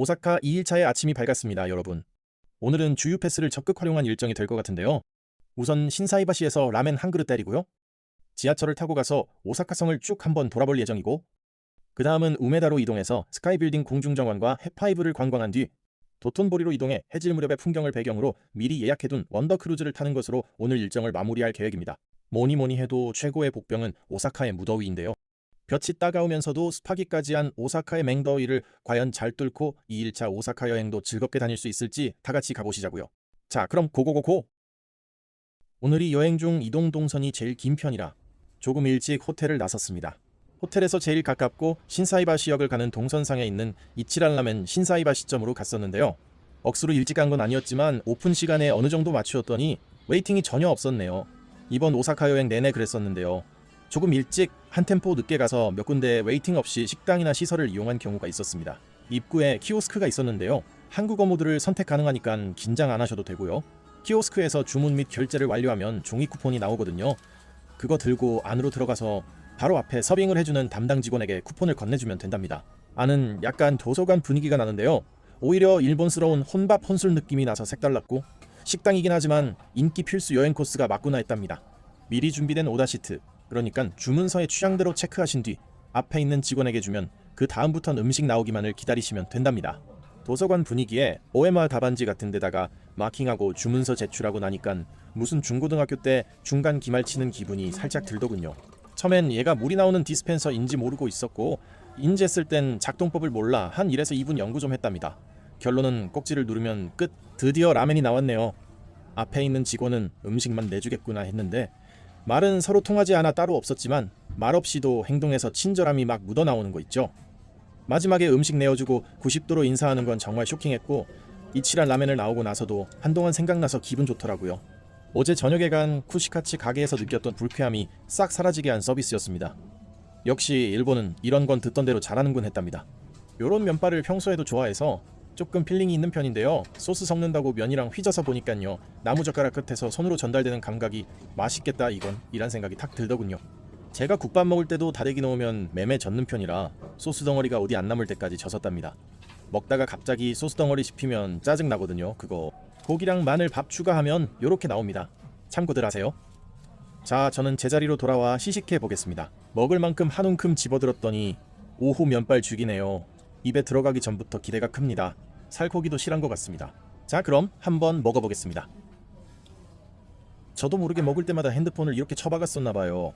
오사카 2일차의 아침이 밝았습니다, 여러분. 오늘은 주유 패스를 적극 활용한 일정이 될 것 같은데요. 우선 신사이바시에서 라멘 한 그릇 때리고요. 지하철을 타고 가서 오사카성을 쭉 한번 돌아볼 예정이고, 그 다음은 우메다로 이동해서 스카이빌딩 공중정원과 해파이브를 관광한 뒤 도톤보리로 이동해 해질 무렵의 풍경을 배경으로 미리 예약해둔 원더크루즈를 타는 것으로 오늘 일정을 마무리할 계획입니다. 뭐니 해도 최고의 복병은 오사카의 무더위인데요. 볕이 따가우면서도 습하기까지 한 오사카의 맹더위를 과연 잘 뚫고 2일차 오사카 여행도 즐겁게 다닐 수 있을지 다같이 가보시자고요. 자, 그럼 고고고고! 오늘이 여행 중 이동 동선이 제일 긴 편이라 조금 일찍 호텔을 나섰습니다. 호텔에서 제일 가깝고 신사이바시역을 가는 동선상에 있는 이치란라멘 신사이바시점으로 갔었는데요. 억수로 일찍 간 건 아니었지만 오픈 시간에 어느 정도 맞추었더니 웨이팅이 전혀 없었네요. 이번 오사카 여행 내내 그랬었는데요. 조금 일찍 한 템포 늦게 가서 몇 군데 웨이팅 없이 식당이나 시설을 이용한 경우가 있었습니다. 입구에 키오스크가 있었는데요. 한국어 모드를 선택 가능하니까 긴장 안 하셔도 되고요. 키오스크에서 주문 및 결제를 완료하면 종이 쿠폰이 나오거든요. 그거 들고 안으로 들어가서 바로 앞에 서빙을 해주는 담당 직원에게 쿠폰을 건네주면 된답니다. 안은 약간 도서관 분위기가 나는데요. 오히려 일본스러운 혼밥 혼술 느낌이 나서 색달랐고, 식당이긴 하지만 인기 필수 여행 코스가 맞구나 했답니다. 미리 준비된 오더 시트, 그러니까 주문서에 취향대로 체크하신 뒤 앞에 있는 직원에게 주면 그 다음부턴 음식 나오기만을 기다리시면 된답니다. 도서관 분위기에 OMR 답안지 같은 데다가 마킹하고 주문서 제출하고 나니깐 무슨 중고등학교 때 중간 기말 치는 기분이 살짝 들더군요. 처음엔 얘가 물이 나오는 디스펜서인지 모르고 있었고, 인지했을 땐 작동법을 몰라 한 1에서 2분 연구 좀 했답니다. 결론은 꼭지를 누르면 끝! 드디어 라멘이 나왔네요. 앞에 있는 직원은 음식만 내주겠구나 했는데 말은 서로 통하지 않아 따로 없었지만 말없이도 행동에서 친절함이 막 묻어나오는 거 있죠. 마지막에 음식 내어주고 90도로 인사하는 건 정말 쇼킹했고, 이치란 라멘을 나오고 나서도 한동안 생각나서 기분 좋더라고요. 어제 저녁에 간 쿠시카츠 가게에서 느꼈던 불쾌함이 싹 사라지게 한 서비스였습니다. 역시 일본은 이런 건 듣던 대로 잘하는군 했답니다. 요런 면발을 평소에도 좋아해서 조금 필링이 있는 편인데요. 소스 섞는다고 면이랑 휘져서 보니깐요, 나무젓가락 끝에서 손으로 전달되는 감각이 맛있겠다 이건 이란 생각이 탁 들더군요. 제가 국밥 먹을 때도 다대기 넣으면 매매 젓는 편이라 소스 덩어리가 어디 안 남을 때까지 젓었답니다. 먹다가 갑자기 소스 덩어리 씹히면 짜증 나거든요. 그거 고기랑 마늘 밥 추가하면 요렇게 나옵니다. 참고들 하세요. 자, 저는 제자리로 돌아와 시식해 보겠습니다. 먹을 만큼 한 움큼 집어들었더니 오후 면발 죽이네요. 입에 들어가기 전부터 기대가 큽니다. 살코기도 실한 것 같습니다. 자, 그럼 한번 먹어보겠습니다. 저도 모르게 먹을 때마다 핸드폰을 이렇게 쳐박았었나봐요.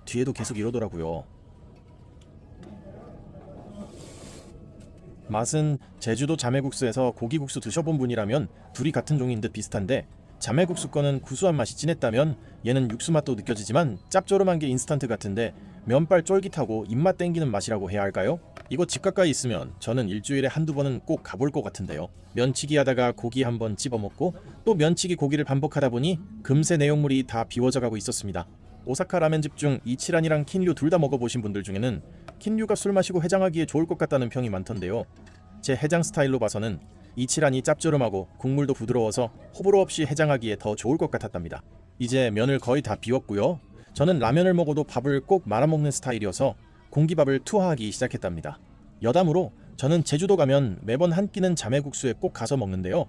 뒤에도 계속 이러더라고요. 맛은 제주도 자매국수에서 고기국수 드셔본 분이라면 둘이 같은 종인 듯 비슷한데, 자매국수 거는 구수한 맛이 진했다면 얘는 육수 맛도 느껴지지만 짭조름한 게 인스턴트 같은데 면발 쫄깃하고 입맛 땡기는 맛이라고 해야 할까요? 이거 집 가까이 있으면 저는 일주일에 한두 번은 꼭 가볼 것 같은데요. 면치기 하다가 고기 한번 찝어먹고 또 면치기 고기를 반복하다 보니 금세 내용물이 다 비워져 가고 있었습니다. 오사카 라멘집 중 이치란이랑 킨류 둘 다 먹어보신 분들 중에는 킨류가 술 마시고 해장하기에 좋을 것 같다는 평이 많던데요. 제 해장 스타일로 봐서는 이치란이 짭조름하고 국물도 부드러워서 호불호 없이 해장하기에 더 좋을 것 같았답니다. 이제 면을 거의 다 비웠고요. 저는 라면을 먹어도 밥을 꼭 말아먹는 스타일이어서 공기밥을 투하하기 시작했답니다. 여담으로 저는 제주도 가면 매번 한 끼는 자매국수에 꼭 가서 먹는데요.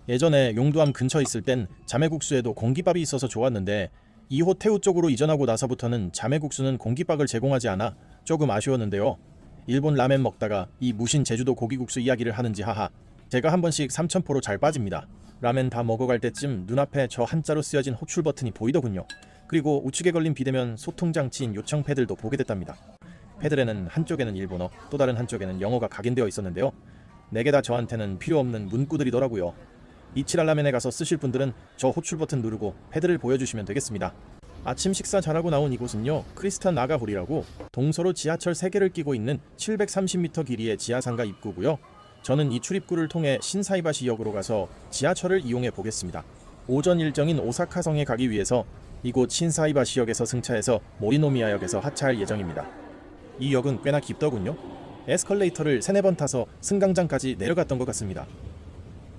예전에 용두암 근처에 있을 땐 자매국수에도 공기밥이 있어서 좋았는데 2호 태우 쪽으로 이전하고 나서부터는 자매국수는 공기밥을 제공하지 않아 조금 아쉬웠는데요. 일본 라멘 먹다가 이 무신 제주도 고기국수 이야기를 하는지 하하, 제가 한 번씩 삼천포로 잘 빠집니다. 라멘 다 먹어갈 때쯤 눈앞에 저 한자로 쓰여진 호출 버튼이 보이더군요. 그리고 우측에 걸린 비대면 소통장치인 요청 패들도 보게 됐답니다. 패들에는 한쪽에는 일본어, 또 다른 한쪽에는 영어가 각인되어 있었는데요. 4개 다 저한테는 필요 없는 문구들이더라고요. 이치란 라멘에 가서 쓰실 분들은 저 호출 버튼 누르고 패드를 보여주시면 되겠습니다. 아침 식사 잘하고 나온 이곳은요, 크리스탄 나가홀이라고 동서로 지하철 3개를 끼고 있는 730m 길이의 지하상가 입구고요. 저는 이 출입구를 통해 신사이바시역으로 가서 지하철을 이용해 보겠습니다. 오전 일정인 오사카성에 가기 위해서 이곳 신사이바시역에서 승차해서 모리노미야역에서 하차할 예정입니다. 이 역은 꽤나 깊더군요. 에스컬레이터를 3-4번 타서 승강장까지 내려갔던 것 같습니다.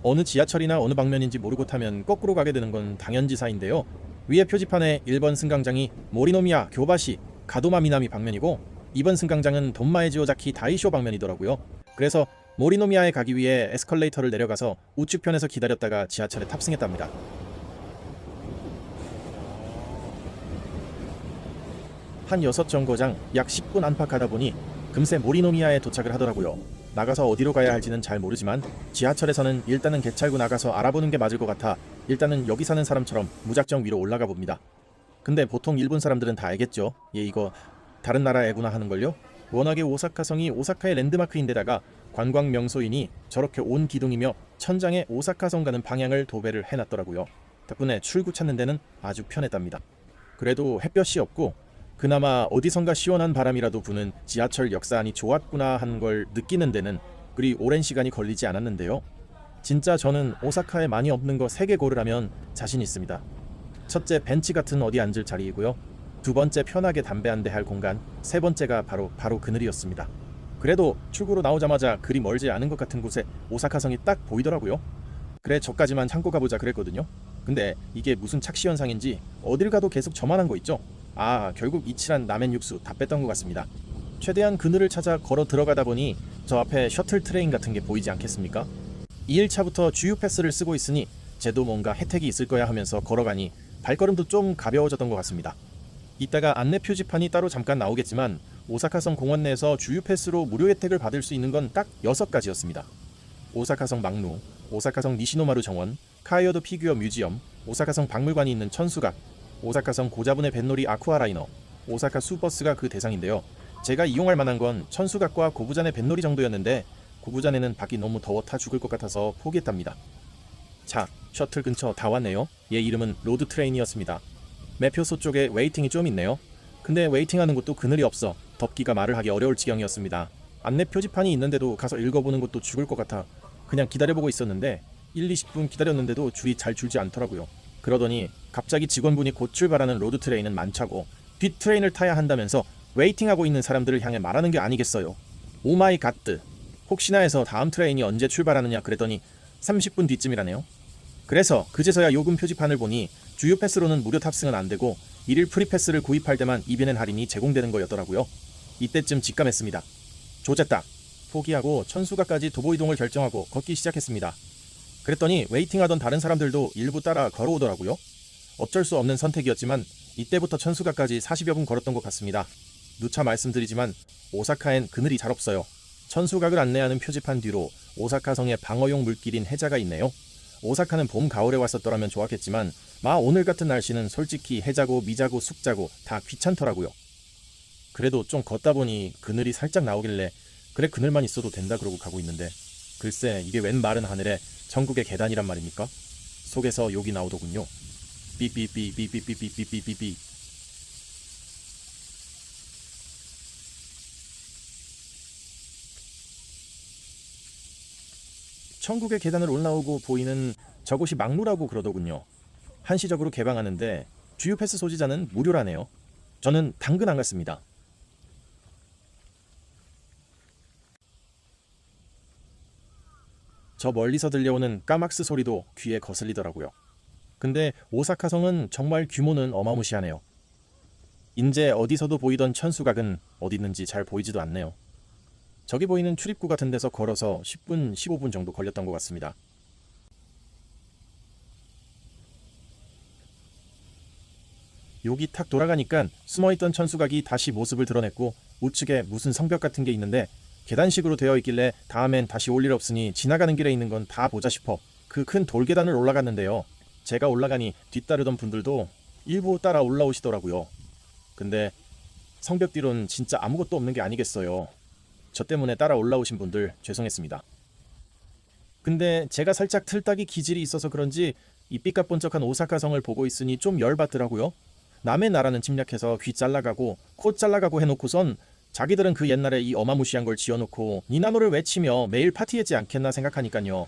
어느 지하철이나 어느 방면인지 모르고 타면 거꾸로 가게 되는 건 당연지사인데요. 위에 표지판에 1번 승강장이 모리노미야 교바시 가도마 미나미 방면이고 2번 승강장은 돈마에지오자키 다이쇼 방면이더라고요. 그래서 모리노미아에 가기 위해 에스컬레이터를 내려가서 우측편에서 기다렸다가 지하철에 탑승했답니다. 한 6정거장 약 10분 안팎하다 보니 금세 모리노미아에 도착을 하더라고요. 나가서 어디로 가야 할지는 잘 모르지만 지하철에서는 일단은 개찰구 나가서 알아보는 게 맞을 것 같아 일단은 여기 사는 사람처럼 무작정 위로 올라가 봅니다. 근데 보통 일본 사람들은 다 알겠죠. 얘 이거 다른 나라 애구나 하는걸요. 워낙에 오사카성이 오사카의 랜드마크인데다가 관광 명소이니 저렇게 온 기둥이며 천장에 오사카성 가는 방향을 도배를 해놨더라고요. 덕분에 출구 찾는 데는 아주 편했답니다. 그래도 햇볕이 없고 그나마 어디선가 시원한 바람이라도 부는 지하철 역사 안이 좋았구나 한 걸 느끼는 데는 그리 오랜 시간이 걸리지 않았는데요. 진짜 저는 오사카에 많이 없는 거 3개 고르라면 자신 있습니다. 첫째, 벤치 같은 어디 앉을 자리이고요. 두 번째, 편하게 담배 한 대 할 공간. 세 번째가 바로 그늘이었습니다. 그래도 출구로 나오자마자 그리 멀지 않은 것 같은 곳에 오사카성이 딱 보이더라고요. 그래 저까지만 참고 가보자 그랬거든요. 근데 이게 무슨 착시 현상인지 어딜 가도 계속 저만한 거 있죠. 결국 이칠한 라멘 육수 다 뺐던 것 같습니다. 최대한 그늘을 찾아 걸어 들어가다 보니 저 앞에 셔틀 트레인 같은 게 보이지 않겠습니까? 2일차부터 주유 패스를 쓰고 있으니 쟤도 뭔가 혜택이 있을 거야 하면서 걸어가니 발걸음도 좀 가벼워졌던 것 같습니다. 이따가 안내 표지판이 따로 잠깐 나오겠지만 오사카성 공원 내에서 주유 패스로 무료 혜택을 받을 수 있는 건 딱 6가지였습니다. 오사카성 막루, 오사카성 니시노마루 정원, 카이오도 피규어 뮤지엄, 오사카성 박물관이 있는 천수각, 오사카성 고자분해 뱃놀이 아쿠아라이너, 오사카 수버스가 그 대상인데요. 제가 이용할 만한 건 천수각과 고부잔의 뱃놀이 정도였는데 고부잔에는 밖이 너무 더워 타 죽을 것 같아서 포기했답니다. 자, 셔틀 근처 다 왔네요. 얘 이름은 로드 트레인이었습니다. 매표소 쪽에 웨이팅이 좀 있네요. 근데 웨이팅하는 곳도 그늘이 없어 덥기가 말을 하기 어려울 지경이었습니다. 안내 표지판이 있는데도 가서 읽어보는 것도 죽을 것 같아 그냥 기다려보고 있었는데 1-20분 기다렸는데도 줄이 잘 줄지 않더라고요. 그러더니 갑자기 직원분이 곧 출발하는 로드 트레인은 만차고 뒷 트레인을 타야 한다면서 웨이팅하고 있는 사람들을 향해 말하는 게 아니겠어요. 오마이 갓드, 혹시나 해서 다음 트레인이 언제 출발하느냐 그랬더니 30분 뒤쯤이라네요. 그래서 그제서야 요금 표지판을 보니 주유 패스로는 무료 탑승은 안 되고 1일 프리 패스를 구입할 때만 이벤 할인이 제공되는 거였더라고요. 이때쯤 직감했습니다. 조졌다. 포기하고 천수각까지 도보 이동을 결정하고 걷기 시작했습니다. 그랬더니 웨이팅하던 다른 사람들도 일부 따라 걸어오더라고요. 어쩔 수 없는 선택이었지만 이때부터 천수각까지 40여 분 걸었던 것 같습니다. 누차 말씀드리지만 오사카엔 그늘이 잘 없어요. 천수각을 안내하는 표지판 뒤로 오사카성의 방어용 물길인 해자가 있네요. 오사카는 봄 가을에 왔었더라면 좋았겠지만 오늘 같은 날씨는 솔직히 해자고 미자고 숙자고 다 귀찮더라고요. 그래도 좀 걷다 보니 그늘이 살짝 나오길래 그래 그늘만 있어도 된다 그러고 가고 있는데 글쎄 이게 웬 마른 하늘에 천국의 계단이란 말입니까? 속에서 욕이 나오더군요. 삐삐삐삐삐삐삐삐삐삐. 천국의 계단을 올라오고 보이는 저곳이 막루라고 그러더군요. 한시적으로 개방하는데 주유 패스 소지자는 무료라네요. 저는 당근 안 갔습니다. 저 멀리서 들려오는 까막스 소리도 귀에 거슬리더라고요. 근데 오사카성은 정말 규모는 어마무시하네요. 인제 어디서도 보이던 천수각은 어디 있는지 잘 보이지도 않네요. 저기 보이는 출입구 같은 데서 걸어서 10분, 15분 정도 걸렸던 것 같습니다. 여기 탁 돌아가니까 숨어있던 천수각이 다시 모습을 드러냈고 우측에 무슨 성벽 같은 게 있는데 계단식으로 되어 있길래 다음엔 다시 올 일 없으니 지나가는 길에 있는 건 다 보자 싶어 그 큰 돌계단을 올라갔는데요. 제가 올라가니 뒤따르던 분들도 일부 따라 올라오시더라고요. 근데 성벽 뒤로는 진짜 아무것도 없는 게 아니겠어요. 저 때문에 따라 올라오신 분들 죄송했습니다. 근데 제가 살짝 틀딱이 기질이 있어서 그런지 이 삐까뻔쩍한 오사카성을 보고 있으니 좀 열받더라고요. 남의 나라는 침략해서 귀 잘라가고 코 잘라가고 해놓고선 자기들은 그 옛날에 이 어마무시한 걸 지어놓고 니나노를 외치며 매일 파티했지 않겠나 생각하니깐요.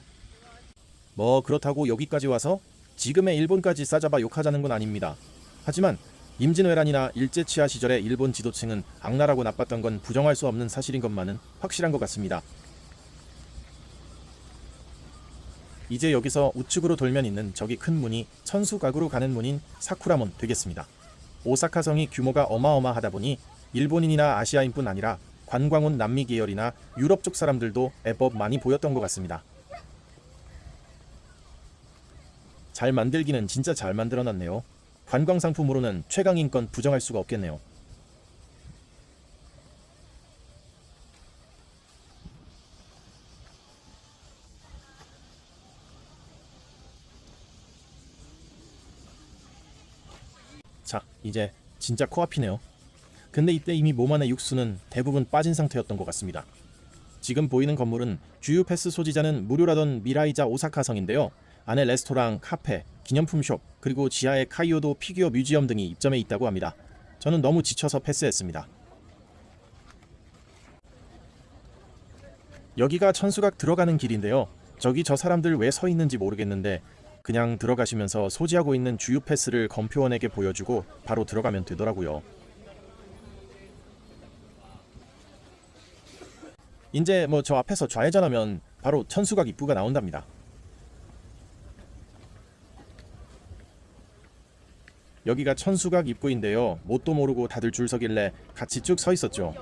뭐 그렇다고 여기까지 와서 지금의 일본까지 싸잡아 욕하자는 건 아닙니다. 하지만 임진왜란이나 일제치하 시절의 일본 지도층은 악랄하고 나빴던 건 부정할 수 없는 사실인 것만은 확실한 것 같습니다. 이제 여기서 우측으로 돌면 있는 저기 큰 문이 천수각으로 가는 문인 사쿠라몬 되겠습니다. 오사카성이 규모가 어마어마하다 보니 일본인이나 아시아인뿐 아니라 관광 온 남미 계열이나 유럽 쪽 사람들도 애법 많이 보였던 것 같습니다. 잘 만들기는 진짜 잘 만들어놨네요. 관광 상품으로는 최강인 건 부정할 수가 없겠네요. 자, 이제 진짜 코앞이네요. 근데 이때 이미 몸 안의 육수는 대부분 빠진 상태였던 것 같습니다. 지금 보이는 건물은 주유 패스 소지자는 무료라던 미라이자 오사카성인데요. 안에 레스토랑, 카페, 기념품숍, 그리고 지하에 카이오도 피규어 뮤지엄 등이 입점해 있다고 합니다. 저는 너무 지쳐서 패스했습니다. 여기가 천수각 들어가는 길인데요. 저기 저 사람들 왜 서 있는지 모르겠는데 그냥 들어가시면서 소지하고 있는 주유 패스를 검표원에게 보여주고 바로 들어가면 되더라고요. 이제 뭐 저 앞에서 좌회전하면 바로 천수각 입구가 나온답니다. 여기가 천수각 입구인데요. 뭣도 모르고 다들 줄 서길래 같이 쭉 서 있었죠.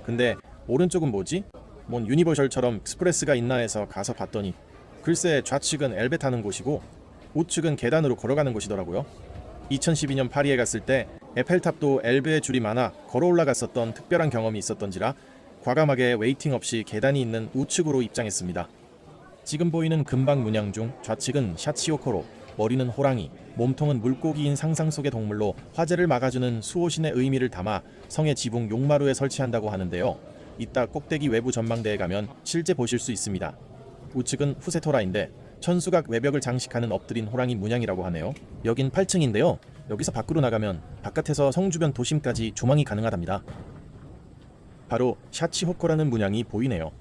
근데 오른쪽은 뭐지? 뭔 유니버셜처럼 익스프레스가 있나 해서 가서 봤더니 글쎄 좌측은 엘베 타는 곳이고 우측은 계단으로 걸어가는 곳이더라고요. 2012년 파리에 갔을 때 에펠탑도 엘베에 줄이 많아 걸어 올라갔었던 특별한 경험이 있었던지라 과감하게 웨이팅 없이 계단이 있는 우측으로 입장했습니다. 지금 보이는 금방 문양 중 좌측은 샤치오코로, 머리는 호랑이, 몸통은 물고기인 상상 속의 동물로 화재를 막아주는 수호신의 의미를 담아 성의 지붕 용마루에 설치한다고 하는데요. 이따 꼭대기 외부 전망대에 가면 실제 보실 수 있습니다. 우측은 후세토라인데 천수각 외벽을 장식하는 엎드린 호랑이 문양이라고 하네요. 여긴 8층인데요. 여기서 밖으로 나가면 바깥에서 성 주변 도심까지 조망이 가능하답니다. 바로 샤치호코라는 문양이 보이네요.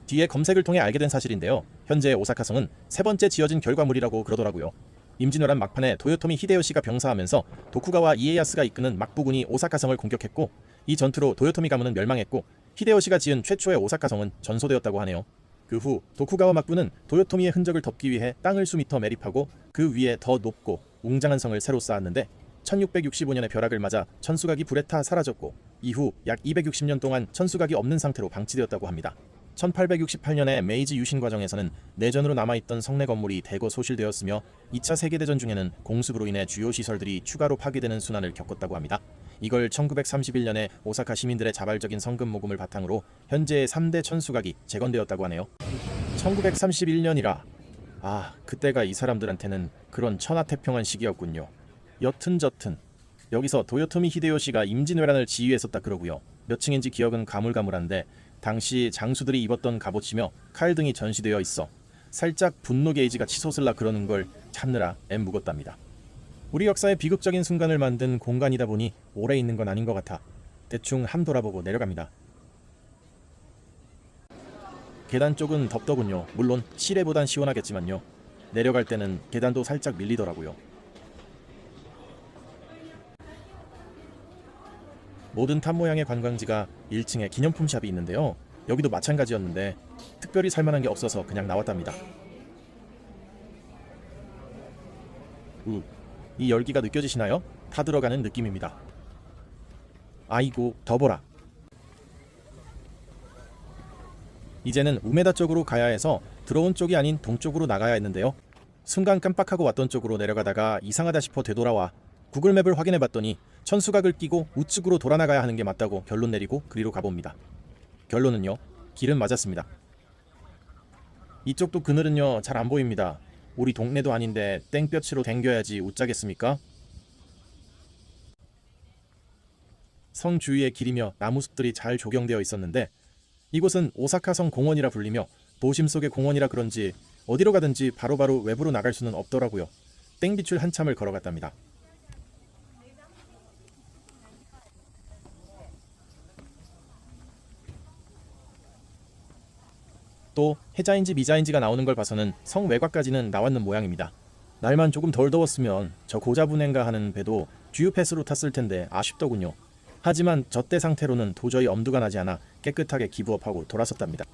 뒤에 검색을 통해 알게 된 사실인데요. 현재 오사카성은 세 번째 지어진 결과물이라고 그러더라고요. 임진왜란 막판에 도요토미 히데요시가 병사하면서 도쿠가와 이에야스가 이끄는 막부군이 오사카성을 공격했고 이 전투로 도요토미 가문은 멸망했고 히데요시가 지은 최초의 오사카성은 전소되었다고 하네요. 그 후 도쿠가와 막부는 도요토미의 흔적을 덮기 위해 땅을 수미터 매립하고 그 위에 더 높고 웅장한 성을 새로 쌓았는데 1665년의 벼락을 맞아 천수각이 불에 타 사라졌고 이후 약 260년 동안 천수각이 없는 상태로 방치되었다고 합니다. 1868년에 메이지 유신 과정에서는 내전으로 남아있던 성내 건물이 대거 소실되었으며 2차 세계대전 중에는 공습으로 인해 주요 시설들이 추가로 파괴되는 순환을 겪었다고 합니다. 이걸 1931년에 오사카 시민들의 자발적인 성금 모금을 바탕으로 현재의 3대 천수각이 재건되었다고 하네요. 1931년이라 그때가 이 사람들한테는 그런 천하태평한 시기였군요. 여튼저튼 여기서 도요토미 히데요시가 임진왜란을 지휘했었다 그러고요. 몇 층인지 기억은 가물가물한데 당시 장수들이 입었던 갑옷이며 칼 등이 전시되어 있어 살짝 분노 게이지가 치솟을라 그러는 걸 참느라 묵었답니다. 우리 역사의 비극적인 순간을 만든 공간이다 보니 오래 있는 건 아닌 것 같아 대충 함 돌아보고 내려갑니다. 계단 쪽은 덥더군요. 물론 시내보단 시원하겠지만요. 내려갈 때는 계단도 살짝 밀리더라고요. 모든 탑 모양의 관광지가 1층에 기념품 샵이 있는데요. 여기도 마찬가지였는데 특별히 살만한 게 없어서 그냥 나왔답니다. 이 열기가 느껴지시나요? 타 들어가는 느낌입니다. 아이고 더워라. 이제는 우메다 쪽으로 가야 해서 들어온 쪽이 아닌 동쪽으로 나가야 했는데요. 순간 깜빡하고 왔던 쪽으로 내려가다가 이상하다 싶어 되돌아와 구글맵을 확인해봤더니 천수각을 끼고 우측으로 돌아 나가야 하는 게 맞다고 결론 내리고 그리로 가봅니다. 결론은요, 길은 맞았습니다. 이쪽도 그늘은요 잘 안 보입니다. 우리 동네도 아닌데 땡볕으로 댕겨야지 웃자겠습니까? 성 주위의 길이며 나무숲들이 잘 조경되어 있었는데 이곳은 오사카성 공원이라 불리며 도심 속의 공원이라 그런지 어디로 가든지 바로바로 외부로 나갈 수는 없더라고요. 땡빛을 한참을 걸어갔답니다. 또 해자인지 미자인지가 나오는 걸 봐서는 성 외곽까지는 나왔는 모양입니다. 날만 조금 덜 더웠으면 저 고자분행가 하는 배도 주유 패스로 탔을 텐데 아쉽더군요. 하지만 저때 상태로는 도저히 엄두가 나지 않아 깨끗하게 기부업하고 돌아섰답니다.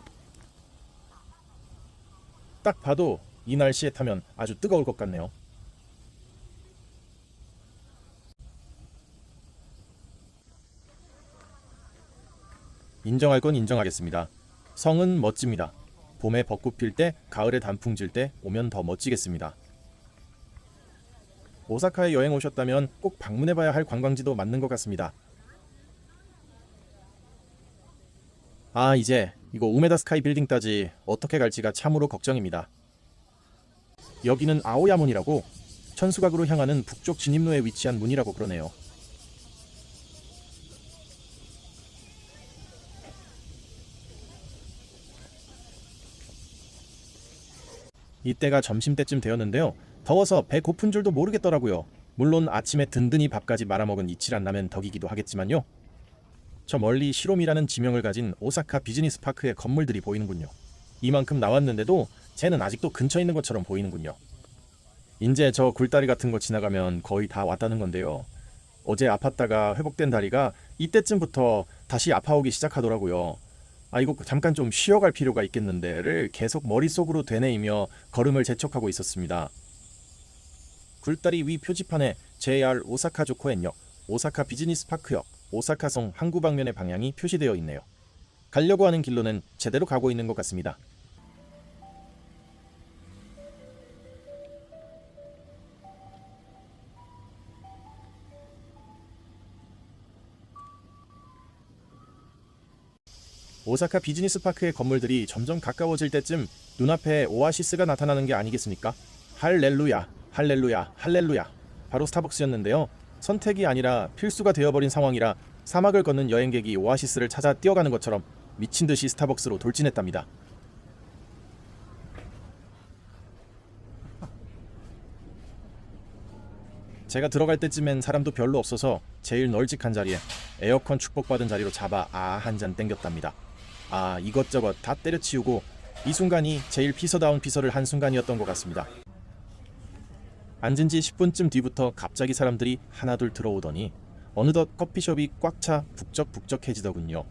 딱 봐도 이 날씨에 타면 아주 뜨거울 것 같네요. 인정할 건 인정하겠습니다. 성은 멋집니다. 봄에 벚꽃 필 때, 가을에 단풍 질 때 오면 더 멋지겠습니다. 오사카에 여행 오셨다면 꼭 방문해봐야 할 관광지도 맞는 것 같습니다. 아, 이제 이거 우메다 스카이 빌딩까지 어떻게 갈지가 참으로 걱정입니다. 여기는 아오야문이라고 천수각으로 향하는 북쪽 진입로에 위치한 문이라고 그러네요. 이때가 점심때쯤 되었는데요. 더워서 배 고픈 줄도 모르겠더라고요. 물론 아침에 든든히 밥까지 말아먹은 이치란 라면 덕이기도 하겠지만요. 저 멀리 시롬이라는 지명을 가진 오사카 비즈니스 파크의 건물들이 보이는군요. 이만큼 나왔는데도 쟤는 아직도 근처에 있는 것처럼 보이는군요. 이제 저 굴다리 같은 거 지나가면 거의 다 왔다는 건데요. 어제 아팠다가 회복된 다리가 이때쯤부터 다시 아파오기 시작하더라고요. 아, 이거 잠깐 좀 쉬어갈 필요가 있겠는데를 계속 머릿속으로 되뇌이며 걸음을 재촉하고 있었습니다. 굴다리 위 표지판에 JR 오사카 조코엔역, 오사카 비즈니스 파크역, 오사카성 항구 방면의 방향이 표시되어 있네요. 가려고 하는 길로는 제대로 가고 있는 것 같습니다. 오사카 비즈니스 파크의 건물들이 점점 가까워질 때쯤 눈앞에 오아시스가 나타나는 게 아니겠습니까? 할렐루야, 할렐루야, 할렐루야. 바로 스타벅스였는데요. 선택이 아니라 필수가 되어버린 상황이라 사막을 걷는 여행객이 오아시스를 찾아 뛰어가는 것처럼 미친듯이 스타벅스로 돌진했답니다. 제가 들어갈 때쯤엔 사람도 별로 없어서 제일 널찍한 자리에 에어컨 축복받은 자리로 잡아 한 잔 땡겼답니다. 이것저것 다 때려치우고 이 순간이 제일 피서다운 피서를 한 순간이었던 것 같습니다. 앉은 지 10분쯤 뒤부터 갑자기 사람들이 하나둘 들어오더니 어느덧 커피숍이 꽉 차 북적북적해지더군요.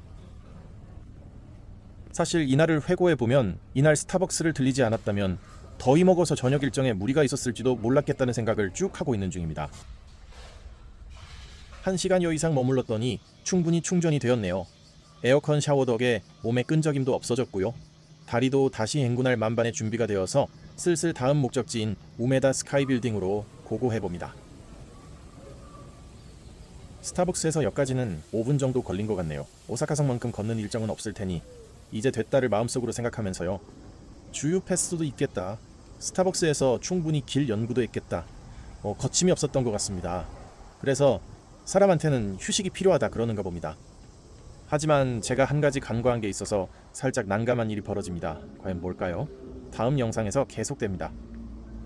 사실 이날을 회고해보면 이날 스타벅스를 들리지 않았다면 더위 먹어서 저녁 일정에 무리가 있었을지도 몰랐겠다는 생각을 쭉 하고 있는 중입니다. 1시간여 이상 머물렀더니 충분히 충전이 되었네요. 에어컨 샤워 덕에 몸에 끈적임도 없어졌고요. 다리도 다시 행군할 만반의 준비가 되어서 슬슬 다음 목적지인 우메다 스카이 빌딩으로 고고해봅니다. 스타벅스에서 역까지는 5분 정도 걸린 것 같네요. 오사카성만큼 걷는 일정은 없을 테니 이제 됐다를 마음속으로 생각하면서요. 주유 패스도 있겠다. 스타벅스에서 충분히 길 연구도 했겠다. 거침이 없었던 것 같습니다. 그래서 사람한테는 휴식이 필요하다 그러는가 봅니다. 하지만 제가 한 가지 간과한 게 있어서 살짝 난감한 일이 벌어집니다. 과연 뭘까요? 다음 영상에서 계속됩니다.